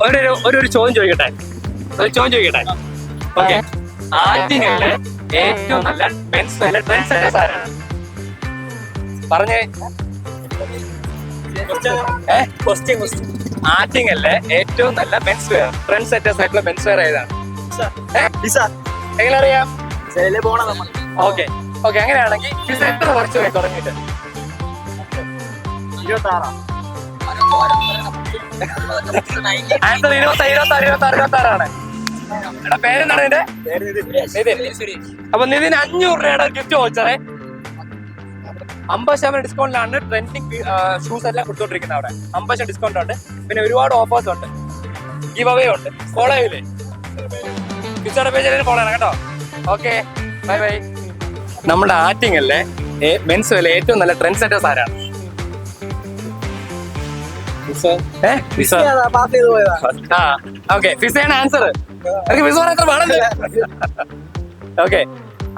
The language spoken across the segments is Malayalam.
ഒരു ചോദ്യം ചോദിക്കട്ടെ. ഓക്കെ, ആറ്റിങ്ങലിലെ ഏറ്റവും നല്ല മെൻസ് വെയർ ട്രെൻഡ് സെറ്റേഴ്സ് ആരാണ്? പറഞ്ഞേ. ആറ്റിങ്ങലിലെ ഏറ്റവും നല്ല മെൻസ് വെയർ ട്രെൻഡ് സെറ്റേഴ്സ് ആയിട്ടുള്ള മെൻസ് വെയർ ഏതാണ്? എങ്ങനെ അറിയാം? ഓക്കെ, അങ്ങനെയാണെങ്കിൽ ഫിസ എത്ര വർഷമായി തുടങ്ങിയിട്ട്? 26 ആൻസർ 26 എടാ, പേരെന്താണ് നിന്റെ? നിതിൻ. അപ്പൊ നിതിന് 500 രൂപയുടെ ഗിഫ്റ്റ് വോച്ചറേ. 50% ഡിസ്കൗണ്ടിലാണ് ട്രെൻഡിങ് ഷൂസ് എല്ലാം കൊടുത്തോണ്ടിരിക്കുന്നത് അവിടെ. 50% ഡിസ്കൗണ്ട് ഉണ്ട്. പിന്നെ ഒരുപാട് ഓഫേഴ്സ് ഉണ്ട്, ഗിവ് അവേ ഉണ്ട്. ഫോളോ ചെയ്യില്ലേ? ഫിസയുടെ പേജിൽ ഫോളോ ചെയ്യണം കേട്ടോ. Okay, bye bye. നമ്മുടെ ആറ്റിങ്ങലിലെ മെൻസ് വെയറിലെ ഏറ്റവും നല്ല ട്രെൻഡ് സെറ്റേഴ്സ് ആരാണ്? ഫിസയാണ് ആൻസർ. ഓക്കെ,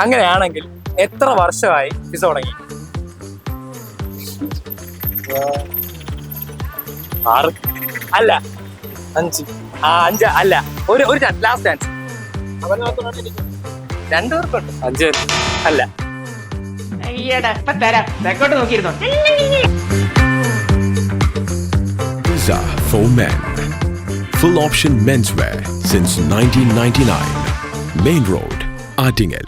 അങ്ങനെയാണെങ്കിൽ എത്ര വർഷമായി ഫിസ തുടങ്ങി? 6 അല്ല, 5 അല്ല. ഒരു ലാസ്റ്റ് ചാൻസ്. 2 പേർക്കുണ്ട്. 5 അല്ല. നോക്കിയിരുന്നോ? Fiza for men. Full option menswear since 1999. Main Road, Attingal.